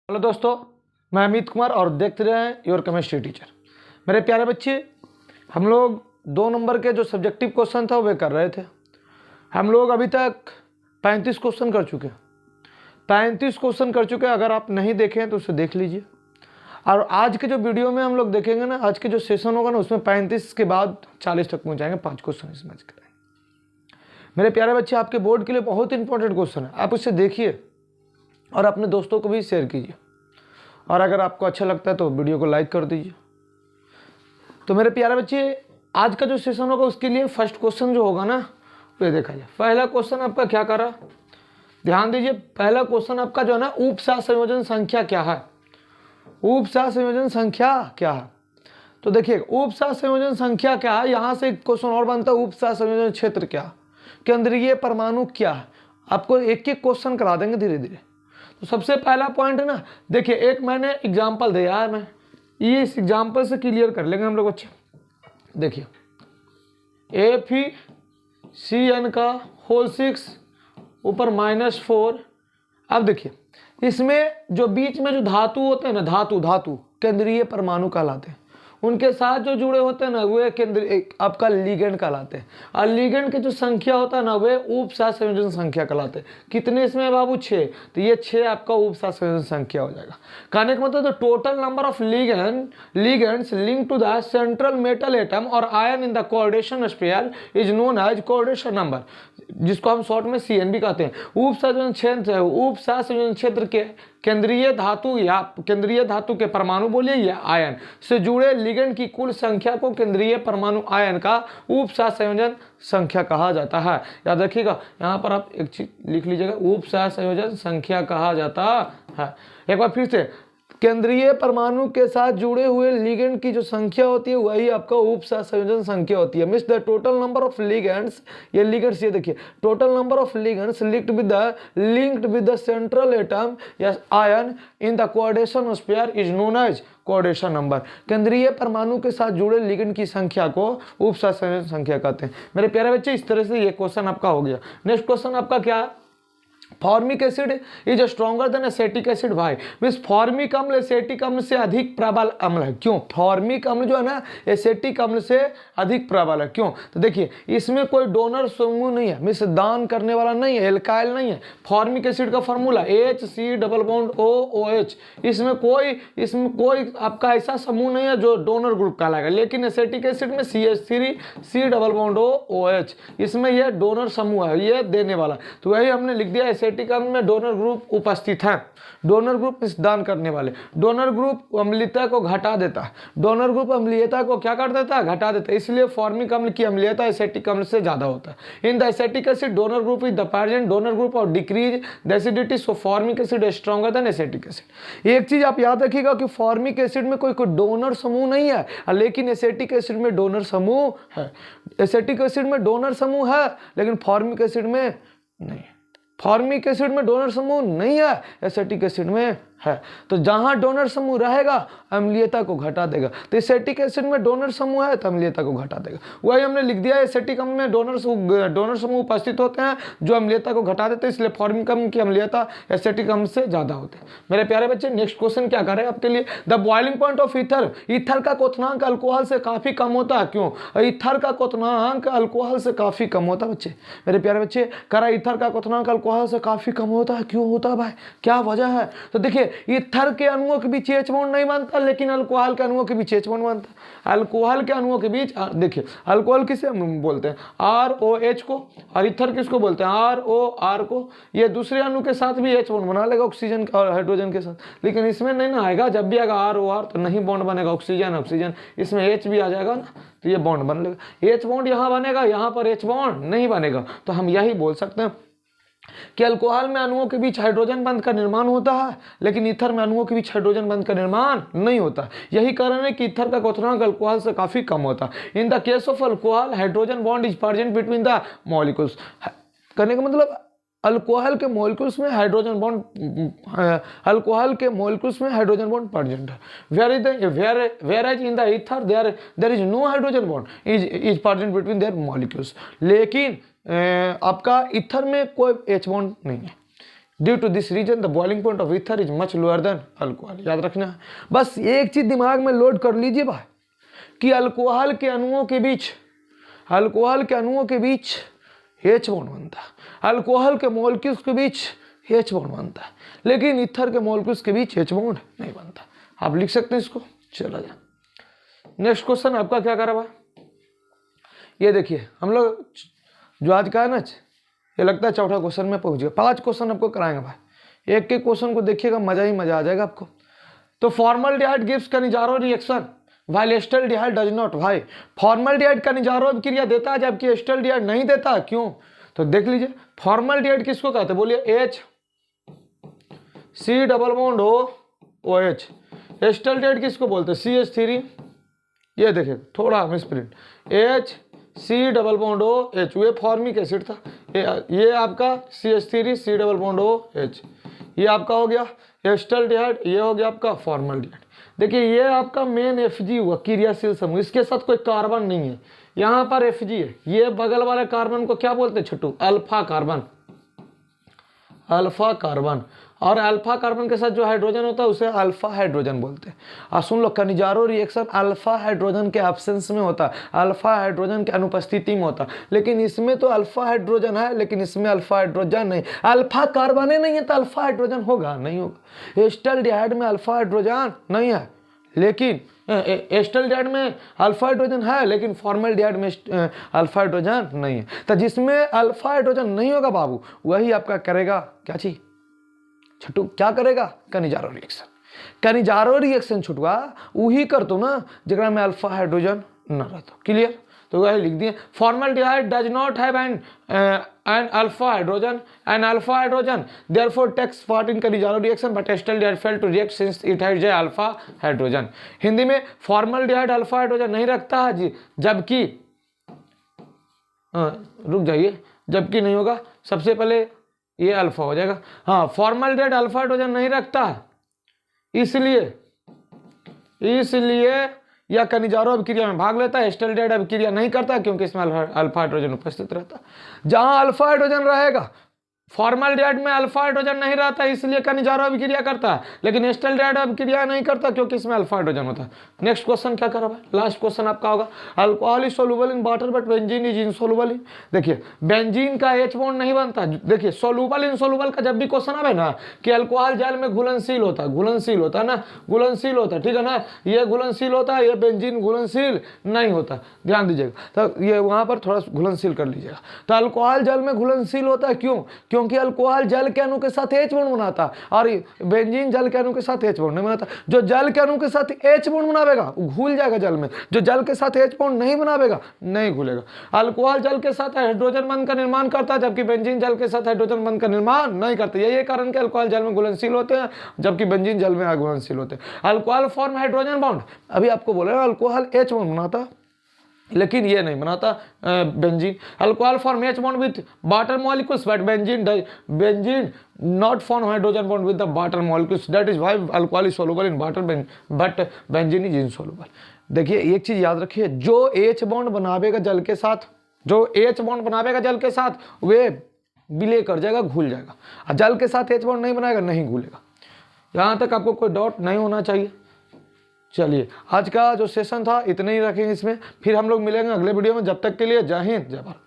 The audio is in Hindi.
हेलो दोस्तों, मैं अमित कुमार और देखते रहे हैं योर केमिस्ट्री टीचर। मेरे प्यारे बच्चे, हम लोग 2 नंबर के जो सब्जेक्टिव क्वेश्चन था वे कर रहे थे। हम लोग अभी तक 35 क्वेश्चन कर चुके हैं। 35 क्वेश्चन कर चुके हैं। अगर आप नहीं देखे हैं तो उसे देख लीजिए। और आज के जो वीडियो में हम लोग देखेंगे ना, आज के जो सेशन होगा ना, उसमें 35 के बाद 40 तक पहुँचाएंगे। 5 क्वेश्चन इसमें कराएंगे। मेरे प्यारे बच्चे, आपके बोर्ड के लिए बहुत इंपॉर्टेंट क्वेश्चन है। आप उसे देखिए और अपने दोस्तों को भी शेयर कीजिए। और अगर आपको अच्छा लगता है तो वीडियो को लाइक कर दीजिए। तो मेरे प्यारे बच्चे, आज का जो सेशन होगा उसके लिए फर्स्ट क्वेश्चन जो होगा ना, वो देखा जाए। पहला क्वेश्चन आपका क्या करा, ध्यान दीजिए। पहला क्वेश्चन आपका जो है ना, उपसह संयोजन संख्या क्या है। उपसह संयोजन संख्या क्या है, तो देखिए उपसह संयोजन संख्या क्या है। यहाँ से एक क्वेश्चन और बनता है, उपसह संयोजन क्षेत्र क्या, केंद्रीय परमाणु क्या है। आपको एक एक क्वेश्चन करा देंगे धीरे धीरे। तो सबसे पहला पॉइंट है ना, देखिए एक मैंने एग्जाम्पल दिया है, मैं ये इस एग्जाम्पल से क्लियर कर लेंगे हम लोग बच्चे। देखिए FeCN का होल 6 ऊपर -4। अब देखिए इसमें जो बीच में जो धातु होते हैं ना, धातु केंद्रीय परमाणु कहलाते हैं। उनके साथ जो जुड़े होते हैं ना, वे केंद्रीय आपका लिगेंड कहलाते हैं। और लिगेंड की जो संख्या होता है ना, वे उपसह संयोजन संख्या कहलाते हैं। कितने इसमें बाबू? 6। तो ये 6 आपका उपसह संयोजन संख्या हो जाएगा। कहने का मतलब total number of ligands link to the central metal atom और ion in the coordination sphere is known as coordination number, जिसको हम शॉर्ट में CN भी कहते हैं। उपसंयोजन क्षेत्र, उपसह संयोजन क्षेत्र के केंद्रीय धातु या केंद्रीय धातु के परमाणु बोलिए या आयन से जुड़े लिगेंड की कुल संख्या को केंद्रीय परमाणु आयन का उपसह संयोजन संख्या कहा जाता है। याद रखिएगा, यहाँ पर आप एक चीज लिख लीजिएगा, उपसह संयोजन संख्या कहा जाता है। एक बार फिर से, केंद्रीय परमाणु के साथ जुड़े हुए लिगेंड की जो संख्या होती है वही आपका उपसह संयोजन संख्या होती है। Means the total number of ligands, ये लिगेंड्स, ये देखिए total number of ligands linked with the central atom या ion in the coordination sphere is known as coordination number. केंद्रीय परमाणु के साथ जुड़े लिगेंड की संख्या को उपसह संयोजन संख्या कहते हैं। मेरे प्यारे बच्चे, इस तरह से ये क्वेश्चन आपका हो गया। नेक्स्ट क्वेश्चन आपका क्या है, formic acid is stronger than acetic acid. भाई मींस फॉर्मिक अम्ल एसिटिक अम्ल से अधिक प्रबल अम्ल है। क्यों? फॉर्मिक अम्ल जो है ना, एसिटिक अम्ल से अधिक प्रबल है। क्यों? तो देखिए इसमें कोई डोनर समूह नहीं है, मींस दान करने वाला नहीं है, एल्काइल नहीं है। फॉर्मिक एसिड का फॉर्मूला HC+OH। इसमें कोई आपका ऐसा समूह नहीं है जो डोनर ग्रुप कहलाएगा। लेकिन एसिटिक एसिड में CH3C+OH, इसमें यह डोनर समूह है, ये देने वाला। तो वही हमने लिख दिया, एसिटिक अम्ल में डोनर ग्रुप उपस्थित है। डोनर ग्रुप इस दान करने वाले। डोनर ग्रुप अम्लीयता को घटा देता है। डोनर ग्रुप अम्लीयता को क्या कर देता है? घटा देता है। इसलिए फॉर्मिक अम्ल की अम्लीयता एसिटिक अम्ल से ज्यादा होता है। In the acetic acid donor group is the present donor group और decrease the acidity, so formic acid is stronger than acetic acid. एक चीज आप याद रखिएगा कि फॉर्मिक एसिड में कोई डोनर समूह नहीं है, लेकिन एसिटिक एसिड में डोनर समूह है। एसिटिक एसिड में डोनर समूह है, लेकिन फॉर्मिक एसिड में नहीं। फॉर्मिक एसिड में डोनर समूह नहीं है, एसिटिक एसिड में है। तो जहां डोनर समूह रहेगा अम्लीयता को घटा देगा। तो एसिटिक एसिड में डोनर समूह है तो अम्लीयता को घटा देगा। वही हमने लिख दिया, एसिटिक अम्ल में डोनर समूह उपस्थित होते हैं जो अम्लीयता को घटा देते हैं। इसलिए फॉर्मिक अम्ल की अम्लीयता एसिटिक अम्ल से ज्यादा होती है। मेरे प्यारे बच्चे, नेक्स्ट क्वेश्चन क्या कर रहे हैं आपके लिए, the boiling point of ether. Ether का क्वथनांक अल्कोहल से काफी कम होता है। क्यों? ईथर का क्वथनांक अल्कोहल से काफी कम होता है। बच्चे, मेरे प्यारे बच्चे, करा ईथर का क्वथनांक अल्कोहल से काफी कम होता है। क्यों होता है भाई, क्या वजह है? तो देखिए ईथर के अणुओं के बीच H बॉन्ड नहीं बनता, लेकिन अल्कोहल के अणुओं के बीच H बॉन्ड बनता है। अल्कोहल के अणुओं के बीच, देखिए अल्कोहल किसे हम बोलते हैं? ROH को, और ईथर किसको बोलते हैं? ROR को। ये दूसरे अणु के साथ भी H बॉन्ड बना लेगा, ऑक्सीजन और हाइड्रोजन के साथ, लेकिन इसमें नहीं ना आएगा। जब भी आएगा ROR तो नहीं बॉन्ड बनेगा, ऑक्सीजन, इसमें H भी आ जाएगा ना, तो ये बॉन्ड बन लेगा। H बॉन्ड यहाँ बनेगा, यहाँ पर H बॉन्ड नहीं बनेगा। तो हम यही बोल सकते हैं कि अल्कोहल में अणुओं के बीच हाइड्रोजन बंध का निर्माण होता है, लेकिन ईथर में अणुओं के बीच हाइड्रोजन बंध का निर्माण नहीं होता। यही कारण है कि ईथर का क्वथनांक अल्कोहल से काफी कम होता है। In the case of alcohol hydrogen bond is present between the molecules. करने का मतलब अल्कोहल के मॉलिक्यूल्स में हाइड्रोजन बॉन्ड प्रेजेंट है। whereas in the ether there is no hydrogen bond is present between their molecules। लेकिन आपका ईथर में कोई H बॉन्ड नहीं है। Due to this reason the boiling point of ether is much lower than alcohol. याद रखना है, बस एक चीज दिमाग में लोड कर लीजिए भाई कि अल्कोहल के अणुओं के बीच H बॉन्ड बनता है, अल्कोहल के मॉलिक्यूल्स के बीच H बॉन्ड बनता है, लेकिन ईथर के मॉलिक्यूल्स के बीच H बॉन्ड नहीं बनता। आप लिख सकते हैं इसको। चला जाए नेक्स्ट क्वेश्चन आपका क्या करा भाई, ये देखिए हम लोग जो आज का है ना, ये लगता है चौथा क्वेश्चन में पहुंच गया। 5 क्वेश्चन आपको कराएंगे भाई, एक एक क्वेश्चन को देखिएगा, मजा ही मजा आ जाएगा आपको। तो formaldehyde gives Cannizzaro reaction while acetaldehyde does not. भाई फॉर्मल्डिहाइड कनिजारो अभिक्रिया देता है जबकि एस्टल्डिहाइड नहीं देता, क्यों? तो देख लीजिए, फॉर्मल्डिहाइड किसको कहते हैं, बोलिए HCOOH। एस्टल्डिहाइड किसको बोलते हैं, CH3। ये देखिए थोड़ा मिसप्रिंट, HCOOH, ये फॉर्मिक एसिड था, ये आपका CH3 COOH, ये आपका हो गया एस्टल्डिहाइड, ये हो गया आपका फॉर्मल्डिहाइड। देखिए ये आपका मेन Fg हुआ, क्रियाशील समूह, इसके साथ कोई कार्बन नहीं है, यहाँ पर Fg है। ये बगल वाले कार्बन को क्या बोलते हैं छट्टू, अल्फा कार्बन। और अल्फा कार्बन के साथ जो हाइड्रोजन होता है उसे अल्फा हाइड्रोजन बोलते हैं। और सुन लो, कनिजारो रिएक्शन अल्फा हाइड्रोजन के एब्सेंस में होता है, अल्फा हाइड्रोजन के अनुपस्थिति में होता है, लेकिन इसमें तो अल्फा हाइड्रोजन है, लेकिन इसमें अल्फा हाइड्रोजन नहीं, अल्फा कार्बन नहीं है तो अल्फा हाइड्रोजन होगा नहीं होगा। एस्टल्डिहाइड में अल्फा हाइड्रोजन नहीं है, लेकिन एस्टल्डिहाइड में अल्फा हाइड्रोजन है, लेकिन फॉर्मल्डिहाइड में अल्फा हाइड्रोजन नहीं है। तो जिसमें अल्फा हाइड्रोजन नहीं होगा बाबू, वही आपका करेगा क्या चीज छटू, क्या करेगा, कनिजारो रिएक्शन। कनिजारो रिएक्शन छुटवा वही कर तो ना जरा में अल्फा हाइड्रोजन न रहता। क्लियर? तो वही लिख दिए, formaldehyde does not have an alpha hydrogen therefore takes part in Cannizzaro reaction but acetaldehyde fail to react since it has a alpha hydrogen. Hindi में फॉर्मल्डिहाइड अल्फा हाइड्रोजन नहीं रखता है जी, जबकि रुक जाइए, जबकि नहीं होगा, सबसे पहले ये अल्फा हो जाएगा। हाँ, फॉर्मल्डिहाइड अल्फा हाइड्रोजन नहीं रखता, इसलिए या कनिजारो अभिक्रिया में भाग लेता है, एस्टल्डिहाइड अभिक्रिया नहीं करता क्योंकि इसमें अल्फा हाइड्रोजन उपस्थित रहता। जहां अल्फा हाइड्रोजन रहेगा, फॉर्मल्डिहाइड में अल्फा हाइड्रोजन नहीं रहता इसलिए कनिजारो अभिक्रिया करता है, लेकिन एस्टल्डिहाइड अभिक्रिया नहीं करता क्योंकि इसमें अल्फा हाइड्रोजन होता है। नेक्स्ट क्वेश्चन क्या करा भाई, लास्ट क्वेश्चन आपका होगा, alcohol is soluble in water but benzene is insoluble in. देखिए बेंजीन का H बॉन्ड नहीं बनता। देखिए सोलुबल इनसोलुबल का जब भी क्वेश्चन आवे ना कि अल्कोहल जल में घुलनशील होता है ना, घुलनशील होता है, ठीक है ना, ये घुलनशील होता है, ये बेंजीन घुलनशील नहीं होता, ध्यान दीजिएगा। तो ये वहां पर थोड़ा घुलनशील कर लीजिएगा। तो अल्कोहल जल में घुलनशील होता है, क्यों? क्योंकि अल्कोहल जल के अणु के साथ H बॉन्ड बनाता है और बेंजीन जल के अणु के साथ H बॉन्ड नहीं बनाता। जो जल के अणु के साथ H बॉन्ड बनावेगा वो घुल जाएगा जल में, जो जल के साथ H बॉन्ड नहीं बनावेगा नहीं घुलेगा। अल्कोहल जल के साथ हाइड्रोजन बंध का निर्माण करता है जबकि बेंजीन जल के साथ हाइड्रोजन बंध का निर्माण नहीं करता। यही कारण कि अल्कोहल जल में घुलनशील होते हैं जबकि बेंजीन जल में अघुलनशील होते हैं। अल्कोहल फॉर्म हाइड्रोजन बॉन्ड, अभी आपको बोल रहे हैं अल्कोहल H बॉन्ड बनाता लेकिन ये नहीं बनाता benzene. Alcohol form H bond with water molecules but benzene not form hydrogen bond with the water molecules, that is why alcohol is soluble in water but benzene is insoluble. देखिए एक चीज याद रखिए, जो H बॉन्ड बनावेगा जल के साथ, वे विलय कर जाएगा, घुल जाएगा, और जल के साथ H बॉन्ड नहीं बनाएगा नहीं घुलेगा। यहाँ तक आपको कोई डाउट नहीं होना चाहिए। चलिए आज का जो सेशन था इतने ही रखेंगे इसमें, फिर हम लोग मिलेंगे अगले वीडियो में। जब तक के लिए जय हिंद जय भारत।